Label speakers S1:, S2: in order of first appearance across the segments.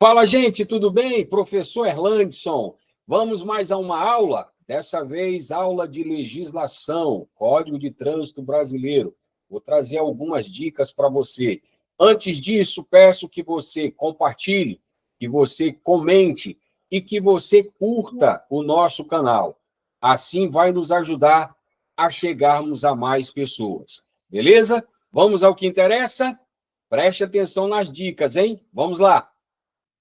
S1: Fala, gente, tudo bem? Professor Erlandson. Vamos mais a uma aula? Dessa vez, aula de legislação, Código de Trânsito Brasileiro. Vou trazer algumas dicas para você. Antes disso, peço que você compartilhe, que você comente e que você curta o nosso canal. Assim vai nos ajudar a chegarmos a mais pessoas. Beleza? Vamos ao que interessa? Preste atenção nas dicas, hein? Vamos lá!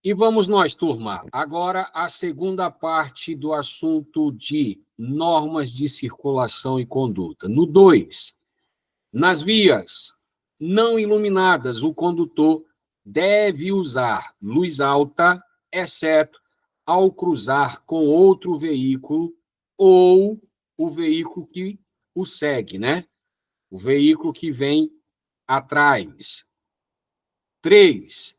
S1: E vamos nós, turma. Agora, a segunda parte do assunto de normas de circulação e conduta. No 2, nas vias não iluminadas, o condutor deve usar luz alta, exceto ao cruzar com outro veículo ou o veículo que o segue, né? O veículo que vem atrás. 3,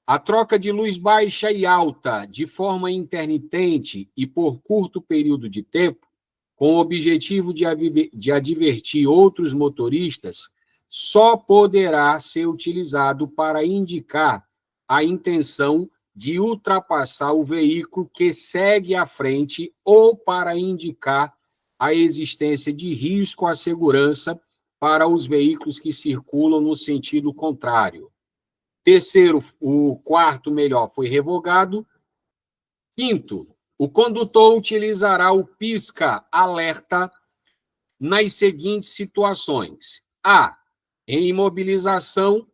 S1: a troca de luz baixa e alta de forma intermitente e por curto período de tempo, com o objetivo de advertir outros motoristas, só poderá ser utilizado para indicar a intenção de ultrapassar o veículo que segue à frente ou para indicar a existência de risco à segurança para os veículos que circulam no sentido contrário. Terceiro, o quarto melhor foi revogado. Quinto, o condutor utilizará o pisca-alerta nas seguintes situações. A, em imobilização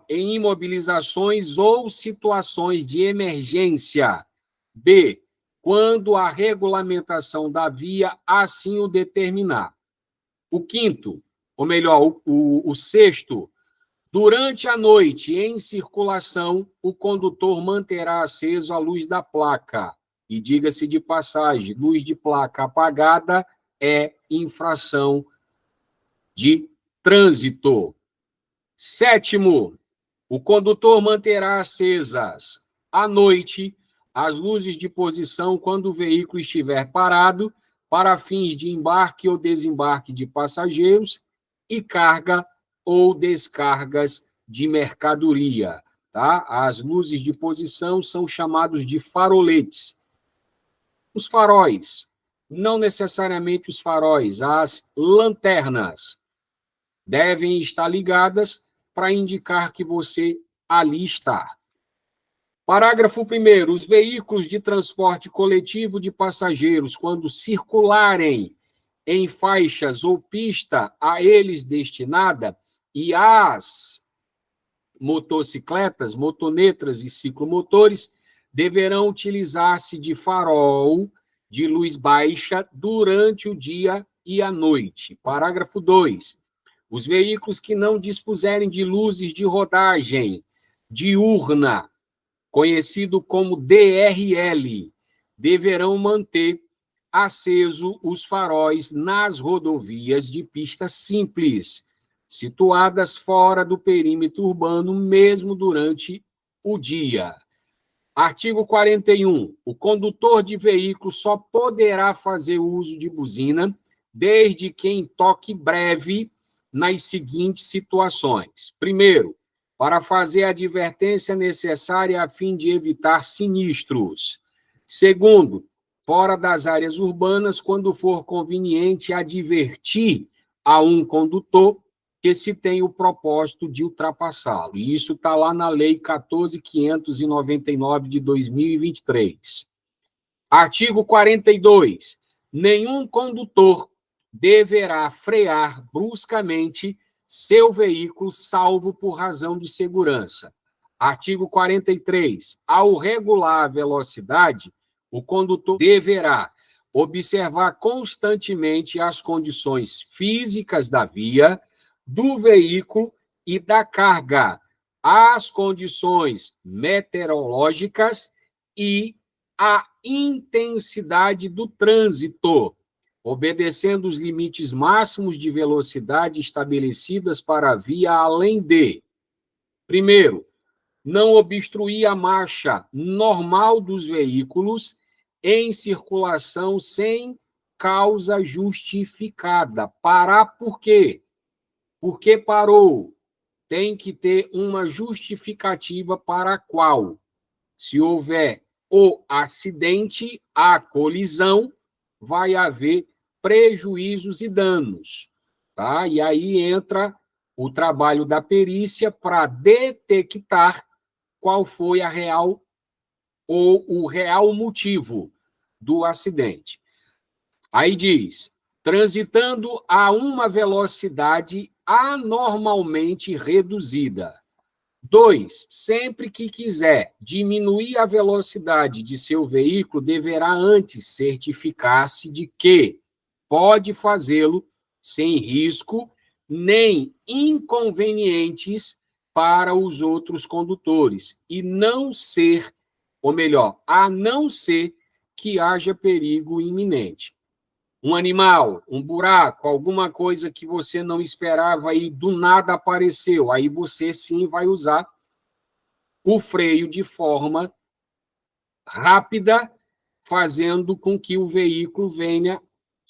S1: em imobilizações ou situações de emergência. B, quando a regulamentação da via assim o determinar. O quinto, ou melhor, o sexto, durante a noite, em circulação, o condutor manterá aceso a luz da placa. E diga-se de passagem, luz de placa apagada é infração de trânsito. Sétimo, o condutor manterá acesas à noite as luzes de posição quando o veículo estiver parado para fins de embarque ou desembarque de passageiros e carga ou descargas de mercadoria, tá? As luzes de posição são chamados de faroletes. Os faróis, não necessariamente os faróis, as lanternas devem estar ligadas para indicar que você ali está. Parágrafo 1º. Os veículos de transporte coletivo de passageiros, quando circularem em faixas ou pista a eles destinada, e as motocicletas, motonetas e ciclomotores deverão utilizar-se de farol de luz baixa durante o dia e a noite. Parágrafo 2. Os veículos que não dispuserem de luzes de rodagem diurna, conhecido como DRL, deverão manter aceso os faróis nas rodovias de pista simples, situadas fora do perímetro urbano, mesmo durante o dia. Artigo 41. O condutor de veículo só poderá fazer uso de buzina desde que em toque breve nas seguintes situações. Primeiro, para fazer a advertência necessária a fim de evitar sinistros. Segundo, fora das áreas urbanas, quando for conveniente advertir a um condutor que se tem o propósito de ultrapassá-lo. E isso está lá na Lei 14.599 de 2023. Artigo 42. Nenhum condutor deverá frear bruscamente seu veículo, salvo por razão de segurança. Artigo 43. Ao regular a velocidade, o condutor deverá observar constantemente as condições físicas da via, do veículo e da carga, as condições meteorológicas e a intensidade do trânsito, obedecendo os limites máximos de velocidade estabelecidas para a via, além de, primeiro, não obstruir a marcha normal dos veículos em circulação sem causa justificada. Parar por quê? Por que parou? tem que ter uma justificativa para a qual, se houver o acidente, a colisão, vai haver prejuízos e danos. Tá? E aí entra o trabalho da perícia para detectar qual foi a real ou o real motivo do acidente. Aí diz, transitando a uma velocidade anormalmente reduzida. 2, sempre que quiser diminuir a velocidade de seu veículo, deverá antes certificar-se de que pode fazê-lo sem risco nem inconvenientes para os outros condutores e não ser, ou melhor, a não ser que haja perigo iminente. Um animal, um buraco, alguma coisa que você não esperava e do nada apareceu, aí você sim vai usar o freio de forma rápida, fazendo com que o veículo venha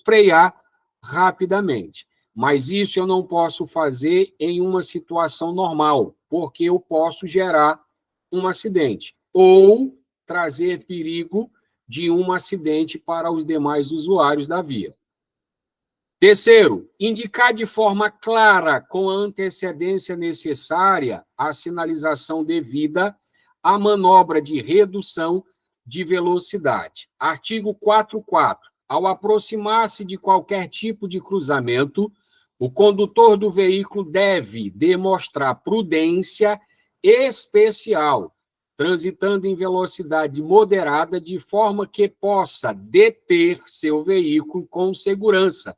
S1: frear rapidamente. Mas isso eu não posso fazer em uma situação normal, porque eu posso gerar um acidente ou trazer perigo de um acidente para os demais usuários da via. Terceiro, indicar de forma clara, com a antecedência necessária, a sinalização devida à manobra de redução de velocidade. Artigo 44. Ao aproximar-se de qualquer tipo de cruzamento, o condutor do veículo deve demonstrar prudência especial, transitando em velocidade moderada, de forma que possa deter seu veículo com segurança,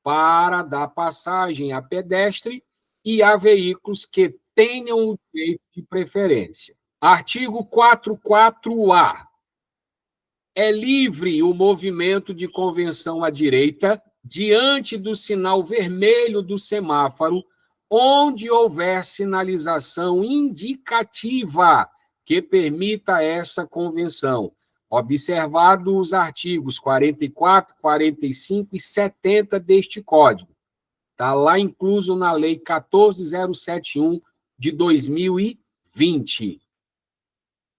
S1: para dar passagem a pedestre e a veículos que tenham o direito de preferência. Artigo 44-A. É livre o movimento de convenção à direita diante do sinal vermelho do semáforo, onde houver sinalização indicativa que permita essa convenção, observado os artigos 44, 45 e 70 deste Código. Está lá incluso na Lei 14.071 de 2020.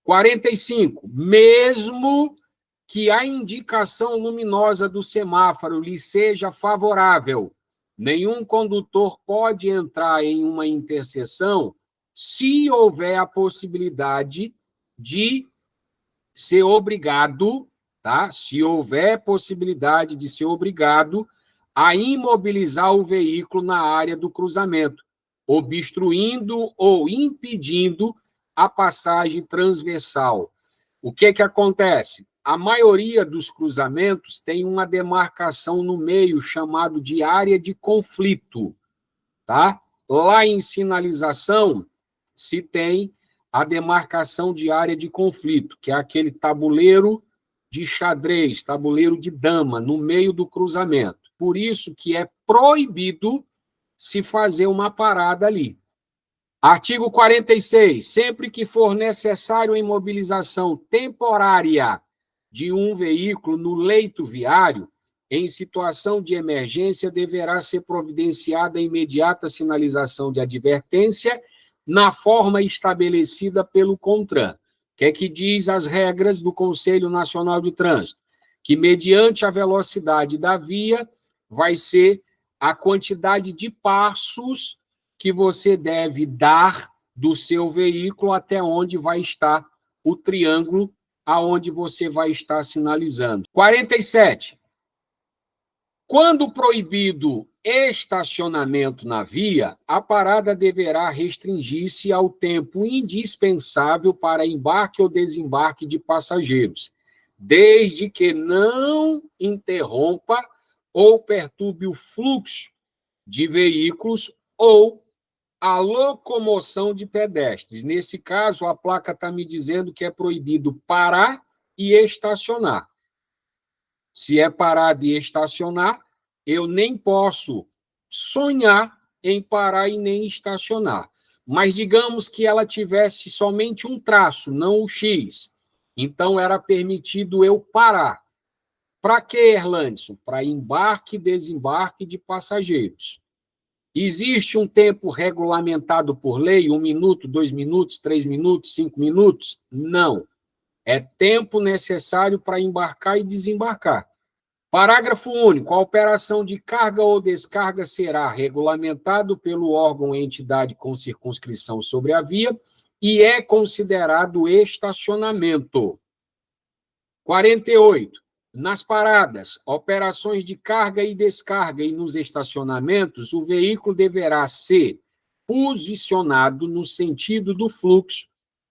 S1: 45. Mesmo que a indicação luminosa do semáforo lhe seja favorável, nenhum condutor pode entrar em uma interseção se houver a possibilidade de ser obrigado, tá? Se houver possibilidade de ser obrigado a imobilizar o veículo na área do cruzamento, obstruindo ou impedindo a passagem transversal. O que acontece? A maioria dos cruzamentos tem uma demarcação no meio chamado de área de conflito, tá? Lá em sinalização se tem a demarcação de área de conflito, que é aquele tabuleiro de xadrez, tabuleiro de dama, no meio do cruzamento. Por isso que é proibido se fazer uma parada ali. Artigo 46. Sempre que for necessário a imobilização temporária de um veículo no leito viário, em situação de emergência, deverá ser providenciada a imediata sinalização de advertência na forma estabelecida pelo CONTRAN, que é que diz as regras do Conselho Nacional de Trânsito, que mediante a velocidade da via vai ser a quantidade de passos que você deve dar do seu veículo até onde vai estar o triângulo aonde você vai estar sinalizando. 47. Quando proibido estacionamento na via, a parada deverá restringir-se ao tempo indispensável para embarque ou desembarque de passageiros, desde que não interrompa ou perturbe o fluxo de veículos ou a locomoção de pedestres. Nesse caso, a placa está me dizendo que é proibido parar e estacionar. Se é parar e estacionar, eu nem posso sonhar em parar e nem estacionar. Mas digamos que ela tivesse somente um traço, não o X. Então, era permitido eu parar. Para quê, Erlandson? Para embarque e desembarque de passageiros. Existe um tempo regulamentado por lei? 1 minuto, 2 minutos, 3 minutos, 5 minutos? Não. É tempo necessário para embarcar e desembarcar. Parágrafo único. A operação de carga ou descarga será regulamentado pelo órgão ou entidade com circunscrição sobre a via e é considerado estacionamento. 48. Nas paradas, operações de carga e descarga e nos estacionamentos, o veículo deverá ser posicionado no sentido do fluxo,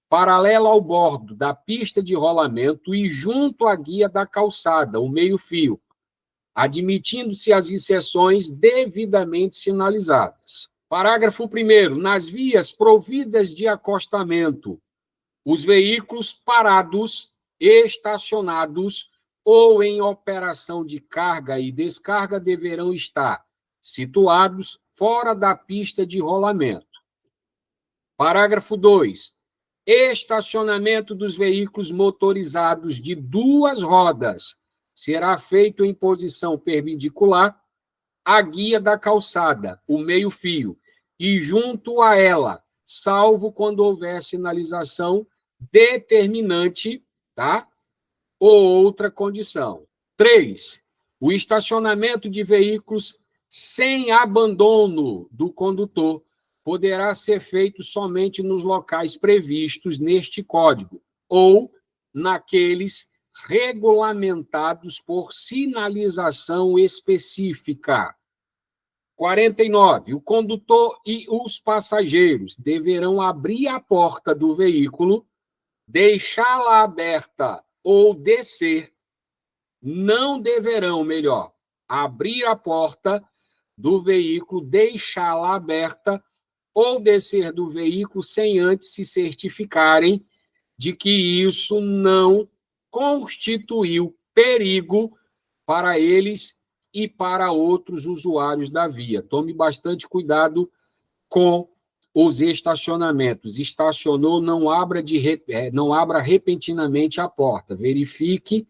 S1: paralelo ao bordo da pista de rolamento e junto à guia da calçada, o meio-fio, admitindo-se as inserções devidamente sinalizadas. Parágrafo 1º. Nas vias providas de acostamento, os veículos parados, estacionados ou em operação de carga e descarga deverão estar situados fora da pista de rolamento. Parágrafo 2. Estacionamento dos veículos motorizados de 2 rodas será feito em posição perpendicular à guia da calçada, o meio-fio, e junto a ela, salvo quando houver sinalização determinante, tá? Ou outra condição. 3. O estacionamento de veículos sem abandono do condutor poderá ser feito somente nos locais previstos neste Código ou naqueles regulamentados por sinalização específica. 49. O condutor e os passageiros deverão abrir a porta do veículo, deixá-la aberta ou descer. Não deverão, melhor, abrir a porta do veículo, deixá-la aberta ou descer do veículo sem antes se certificarem de que isso não constituiu perigo para eles e para outros usuários da via. Tome bastante cuidado com os estacionamentos. Estacionou, não abra repentinamente a porta. Verifique,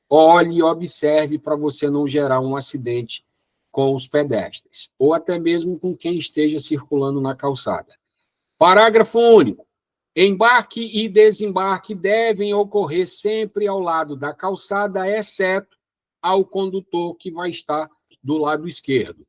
S1: olhe e observe para você não gerar um acidente com os pedestres, ou até mesmo com quem esteja circulando na calçada. Parágrafo único. Embarque e desembarque devem ocorrer sempre ao lado da calçada, exceto ao condutor que vai estar do lado esquerdo.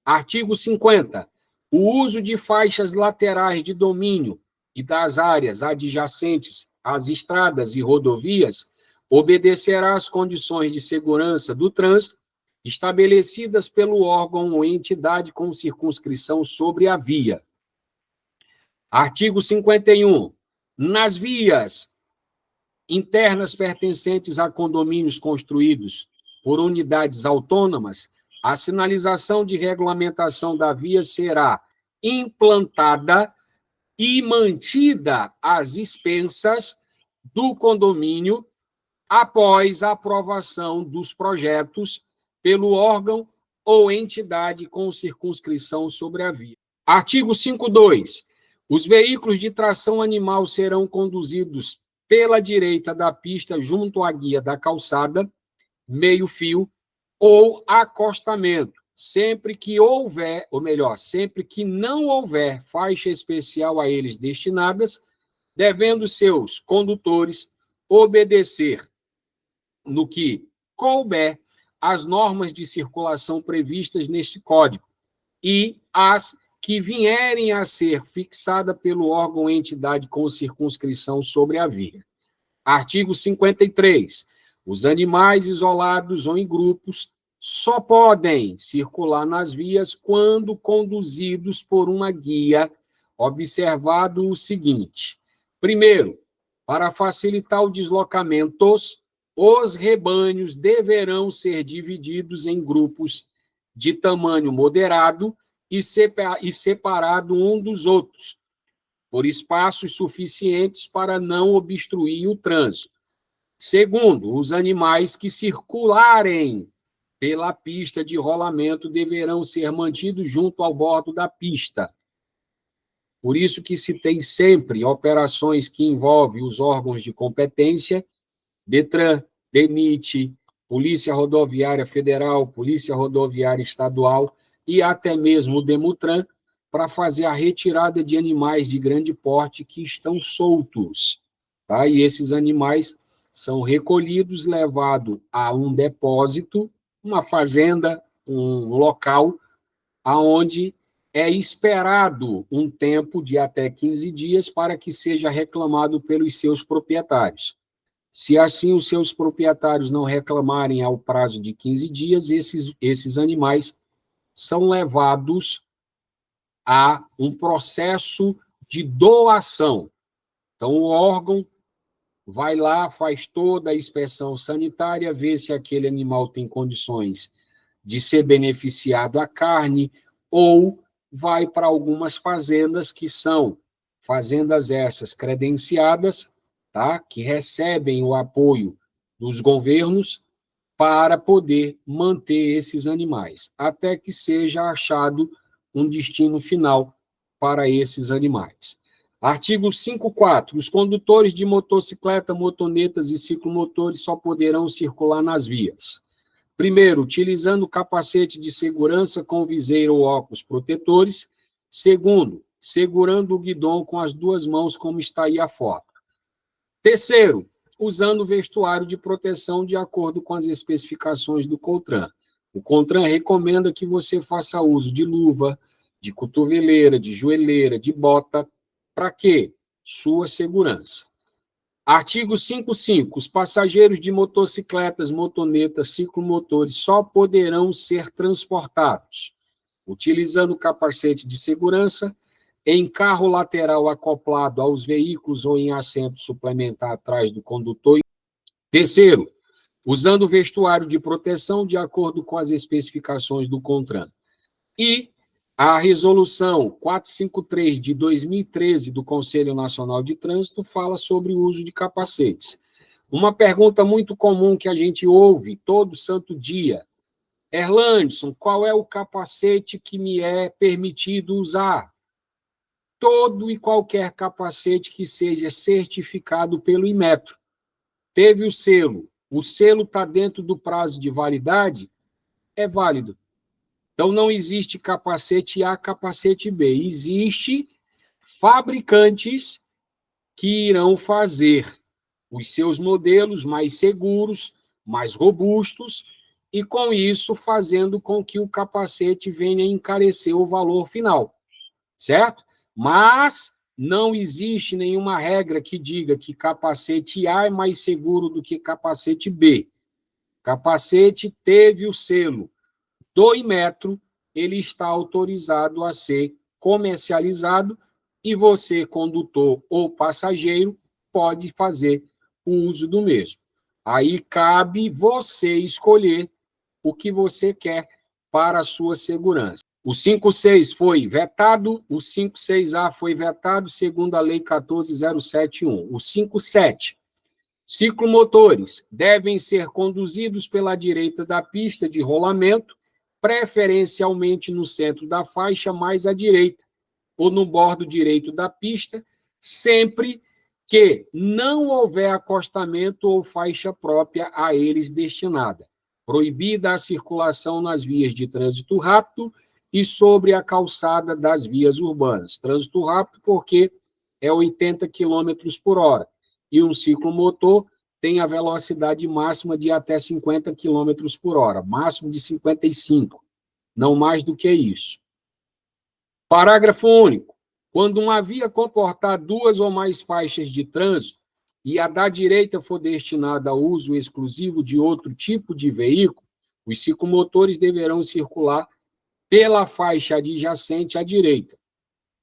S1: Artigo 50. O uso de faixas laterais de domínio e das áreas adjacentes às estradas e rodovias obedecerá às condições de segurança do trânsito estabelecidas pelo órgão ou entidade com circunscrição sobre a via. Artigo 51. Nas vias internas pertencentes a condomínios construídos por unidades autônomas, a sinalização de regulamentação da via será implantada e mantida às expensas do condomínio após a aprovação dos projetos pelo órgão ou entidade com circunscrição sobre a via. Artigo 52. Os veículos de tração animal serão conduzidos pela direita da pista junto à guia da calçada, meio-fio ou acostamento, sempre que houver, ou melhor, sempre que não houver faixa especial a eles destinadas, devendo seus condutores obedecer no que couber as normas de circulação previstas neste Código e as que vierem a ser fixada pelo órgão ou entidade com circunscrição sobre a via. Artigo 53. Os animais isolados ou em grupos só podem circular nas vias quando conduzidos por uma guia, observado o seguinte. Primeiro, para facilitar o deslocamento, os rebanhos deverão ser divididos em grupos de tamanho moderado e separado um dos outros, por espaços suficientes para não obstruir o trânsito. Segundo, os animais que circularem pela pista de rolamento deverão ser mantidos junto ao bordo da pista. Por isso que se tem sempre operações que envolvem os órgãos de competência, DETRAN, DENIT, Polícia Rodoviária Federal, Polícia Rodoviária Estadual, e até mesmo o Demutran, para fazer a retirada de animais de grande porte que estão soltos. Tá? E esses animais são recolhidos, levados a um depósito, uma fazenda, um local, aonde é esperado um tempo de até 15 dias para que seja reclamado pelos seus proprietários. Se assim os seus proprietários não reclamarem ao prazo de 15 dias, esses animais são levados a um processo de doação. Então, o órgão vai lá, faz toda a inspeção sanitária, vê se aquele animal tem condições de ser beneficiado a carne, ou vai para algumas fazendas que são fazendas essas credenciadas, tá? Que recebem o apoio dos governos para poder manter esses animais, até que seja achado um destino final para esses animais. Artigo 5.4. Os condutores de motocicleta, motonetas e ciclomotores só poderão circular nas vias. Primeiro, utilizando capacete de segurança com viseira ou óculos protetores. Segundo, segurando o guidão com as duas mãos, como está aí a foto. Terceiro, usando vestuário de proteção de acordo com as especificações do CONTRAN. O CONTRAN recomenda que você faça uso de luva, de cotoveleira, de joelheira, de bota. Para quê? Sua segurança. Artigo 5.5. Os passageiros de motocicletas, motonetas, ciclomotores só poderão ser transportados utilizando capacete de segurança, em carro lateral acoplado aos veículos ou em assento suplementar atrás do condutor. Terceiro, usando vestuário de proteção de acordo com as especificações do CONTRAN. E a resolução 453 de 2013 do Conselho Nacional de Trânsito fala sobre o uso de capacetes. Uma pergunta muito comum que a gente ouve todo santo dia: Erlandson, qual é o capacete que me é permitido usar? Todo e qualquer capacete que seja certificado pelo Inmetro. Teve o selo está dentro do prazo de validade, é válido. Então, não existe capacete A, capacete B. Existe fabricantes que irão fazer os seus modelos mais seguros, mais robustos, e, com isso, fazendo com que o capacete venha encarecer o valor final, certo? Mas não existe nenhuma regra que diga que capacete A é mais seguro do que capacete B. Capacete teve o selo do Inmetro, ele está autorizado a ser comercializado e você, condutor ou passageiro, pode fazer o uso do mesmo. Aí cabe você escolher o que você quer para a sua segurança. O 5.6 foi vetado, o 5.6A foi vetado, segundo a Lei 14.071. O 5.7, ciclomotores devem ser conduzidos pela direita da pista de rolamento, preferencialmente no centro da faixa mais à direita, ou no bordo direito da pista, sempre que não houver acostamento ou faixa própria a eles destinada. Proibida a circulação nas vias de trânsito rápido e sobre a calçada das vias urbanas. Trânsito rápido porque é 80 km por hora. E um ciclomotor tem a velocidade máxima de até 50 km por hora, máximo de 55, não mais do que isso. Parágrafo único. Quando uma via comportar duas ou mais faixas de trânsito e a da direita for destinada ao uso exclusivo de outro tipo de veículo, os ciclomotores deverão circular pela faixa adjacente à direita.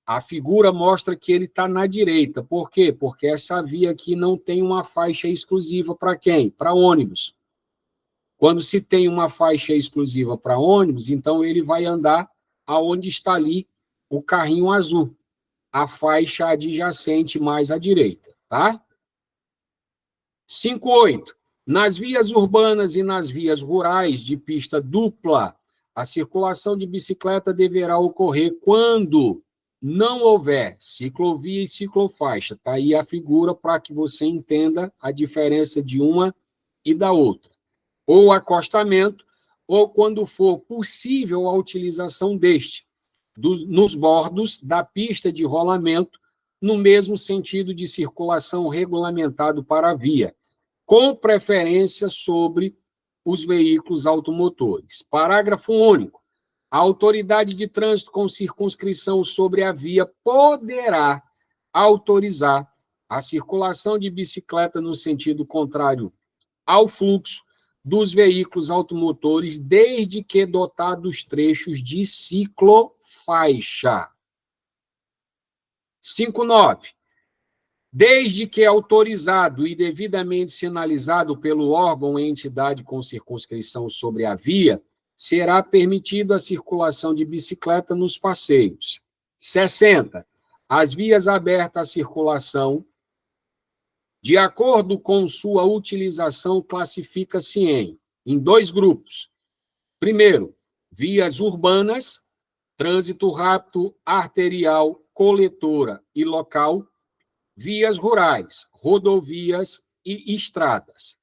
S1: A figura mostra que ele está na direita. Por quê? Porque essa via aqui não tem uma faixa exclusiva para quem? Para ônibus. Quando se tem uma faixa exclusiva para ônibus, então ele vai andar aonde está ali o carrinho azul, a faixa adjacente mais à direita, tá? 5.8. Nas vias urbanas e nas vias rurais de pista dupla, a circulação de bicicleta deverá ocorrer quando não houver ciclovia e ciclofaixa. Está aí a figura para que você entenda a diferença de uma e da outra. Ou acostamento, ou quando for possível a utilização deste, nos bordos da pista de rolamento, no mesmo sentido de circulação regulamentado para a via, com preferência sobre os veículos automotores. Parágrafo único. A autoridade de trânsito com circunscrição sobre a via poderá autorizar a circulação de bicicleta no sentido contrário ao fluxo dos veículos automotores, desde que dotados trechos de ciclofaixa. 5.9. Desde que autorizado e devidamente sinalizado pelo órgão ou entidade com circunscrição sobre a via, será permitida a circulação de bicicleta nos passeios. 60. As vias abertas à circulação, de acordo com sua utilização, classifica-se em 2 grupos. Primeiro, vias urbanas, trânsito rápido, arterial, coletora e local, vias rurais, rodovias e estradas.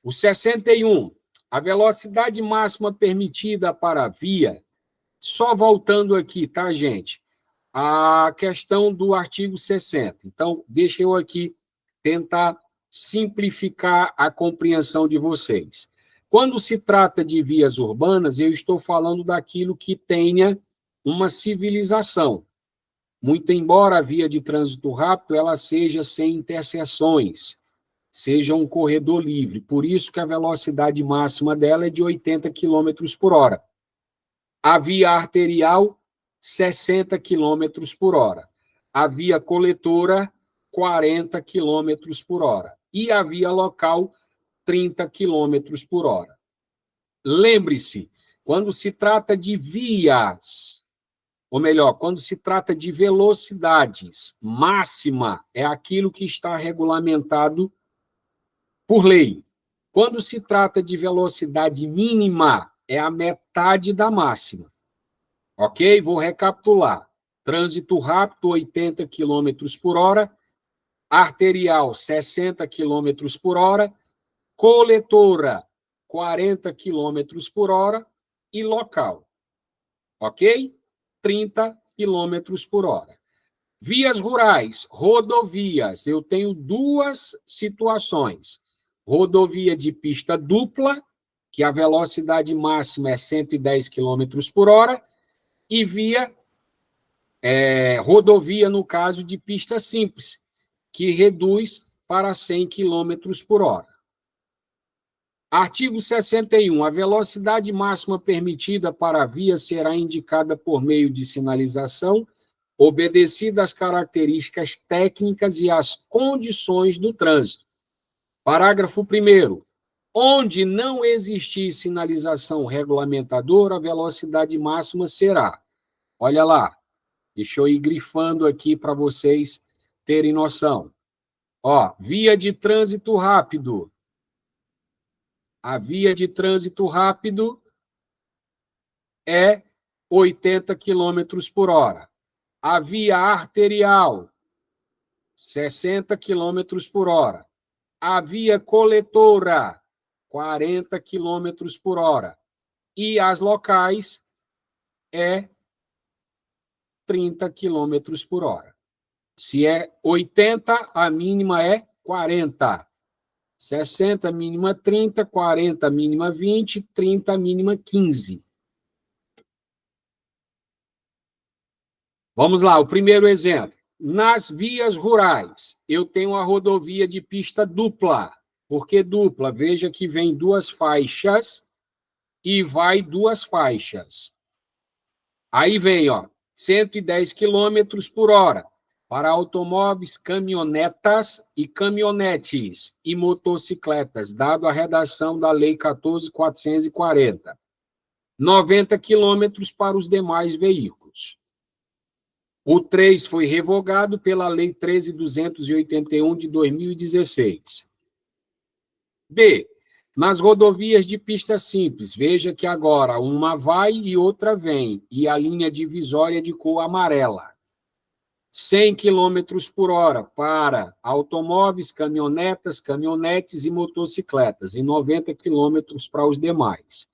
S1: O 61, a velocidade máxima permitida para a via, só voltando aqui, tá, gente? A questão do artigo 60. Então, deixa eu aqui tentar simplificar a compreensão de vocês. Quando se trata de vias urbanas, eu estou falando daquilo que tenha uma civilização. Muito embora a via de trânsito rápido ela seja sem interseções, seja um corredor livre. Por isso que a velocidade máxima dela é de 80 km por hora. A via arterial, 60 km por hora. A via coletora, 40 km por hora. E a via local, 30 km por hora. Lembre-se, quando se trata de vias, ou melhor, quando se trata de velocidades, máxima é aquilo que está regulamentado por lei. Quando se trata de velocidade mínima, é a metade da máxima. Ok? Vou recapitular. Trânsito rápido, 80 km por hora. Arterial, 60 km por hora. Coletora, 40 km por hora. E local. Ok? 30 km por hora. Vias rurais, rodovias. Eu tenho 2 situações. Rodovia de pista dupla, que a velocidade máxima é 110 km por hora, e rodovia, no caso, de pista simples, que reduz para 100 km por hora. Artigo 61. A velocidade máxima permitida para a via será indicada por meio de sinalização, obedecida às características técnicas e às condições do trânsito. Parágrafo 1º. Onde não existir sinalização regulamentadora, a velocidade máxima será. Olha lá, deixa eu ir grifando aqui para vocês terem noção. Ó, via de trânsito rápido. A via de trânsito rápido é 80 km por hora. A via arterial, 60 km por hora. A via coletora, 40 km por hora. E as locais é 30 km por hora. Se é 80, a mínima é 40. 60, mínima 30, 40, mínima 20, 30, mínima 15. Vamos lá, o primeiro exemplo. Nas vias rurais, eu tenho a rodovia de pista dupla. Por que dupla? Veja que vem 2 faixas e vai 2 faixas. Aí vem, ó, 110 km por hora para automóveis, caminhonetas e caminhonetes e motocicletas, dado a redação da Lei 14.440. 90 km para os demais veículos. O 3 foi revogado pela Lei 13.281 de 2016. B. Nas rodovias de pista simples, veja que agora uma vai e outra vem, e a linha divisória é de cor amarela. 100 km por hora para automóveis, caminhonetas, caminhonetes e motocicletas, e 90 km para os demais.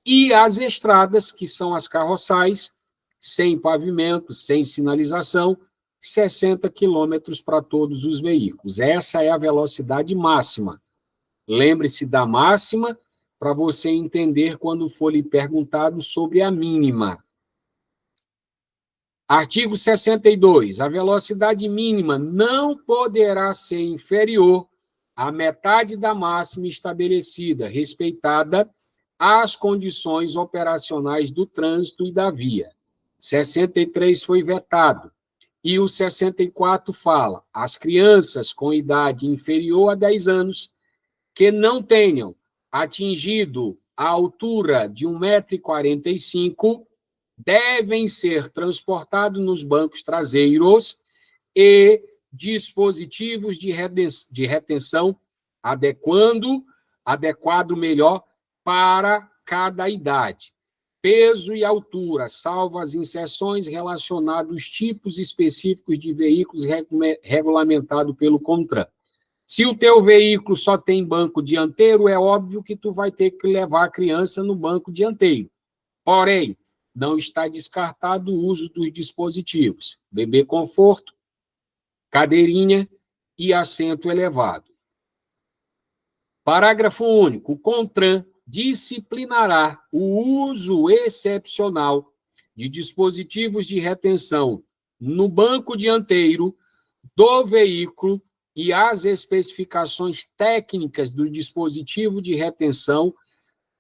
S1: e as estradas, que são as carroçais, sem pavimento, sem sinalização, 60 km para todos os veículos. Essa é a velocidade máxima. Lembre-se da máxima para você entender quando for lhe perguntado sobre a mínima. Artigo 62. A velocidade mínima não poderá ser inferior à metade da máxima estabelecida, respeitada as condições operacionais do trânsito e da via. 63 foi vetado. E o 64 fala: as crianças com idade inferior a 10 anos que não tenham atingido a altura de 1,45 m devem ser transportados nos bancos traseiros e dispositivos de retenção adequado melhor para cada idade. Peso e altura, salvo as inserções relacionadas aos tipos específicos de veículos regulamentado pelo CONTRAN. Se o teu veículo só tem banco dianteiro, é óbvio que tu vai ter que levar a criança no banco dianteiro. Porém, não está descartado o uso dos dispositivos, bebê conforto, cadeirinha e assento elevado. Parágrafo único. O CONTRAN disciplinará o uso excepcional de dispositivos de retenção no banco dianteiro do veículo e as especificações técnicas do dispositivo de retenção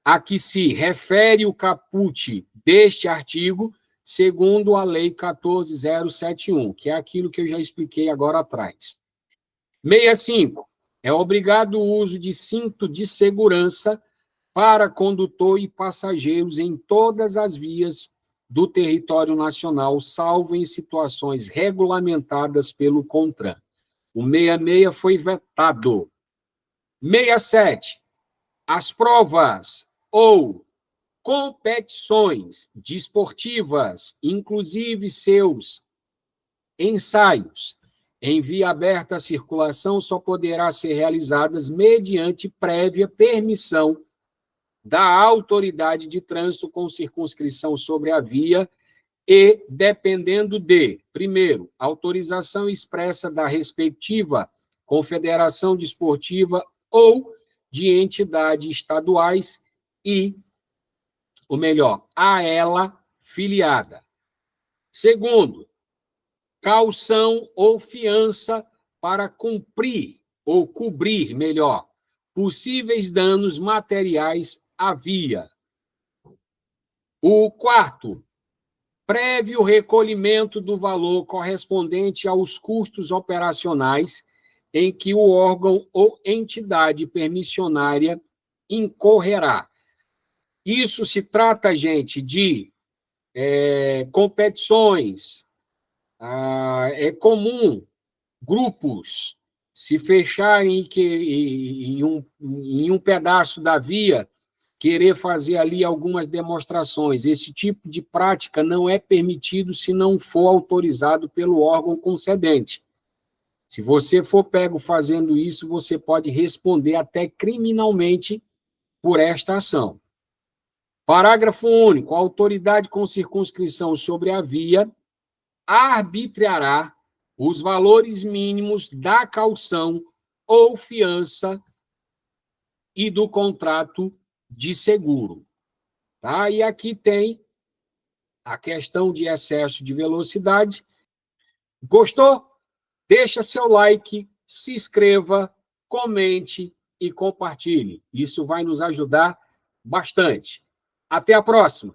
S1: a que se refere o caput deste artigo, segundo a Lei 14.071, que é aquilo que eu já expliquei agora atrás. 65. É obrigado o uso de cinto de segurança para condutor e passageiros em todas as vias do território nacional, salvo em situações regulamentadas pelo CONTRAN. O 66 foi vetado. 67. As provas ou competições desportivas, inclusive seus ensaios, em via aberta à circulação, só poderá ser realizadas mediante prévia permissão da autoridade de trânsito com circunscrição sobre a via e dependendo de, primeiro, autorização expressa da respectiva confederação desportiva ou de entidades estaduais e, ou melhor, a ela filiada. Segundo, caução ou fiança para cumprir ou cobrir, melhor, possíveis danos materiais à via. O quarto, prévio recolhimento do valor correspondente aos custos operacionais em que o órgão ou entidade permissionária incorrerá. Isso se trata, gente, de competições. É comum grupos se fecharem em um pedaço da via, querer fazer ali algumas demonstrações. Esse tipo de prática não é permitido se não for autorizado pelo órgão concedente. Se você for pego fazendo isso, você pode responder até criminalmente por esta ação. Parágrafo único. A autoridade com circunscrição sobre a via arbitrará os valores mínimos da caução ou fiança e do contrato de seguro. Tá? E aqui tem a questão de excesso de velocidade. Gostou? Deixa seu like, se inscreva, comente e compartilhe. Isso vai nos ajudar bastante. Até a próxima!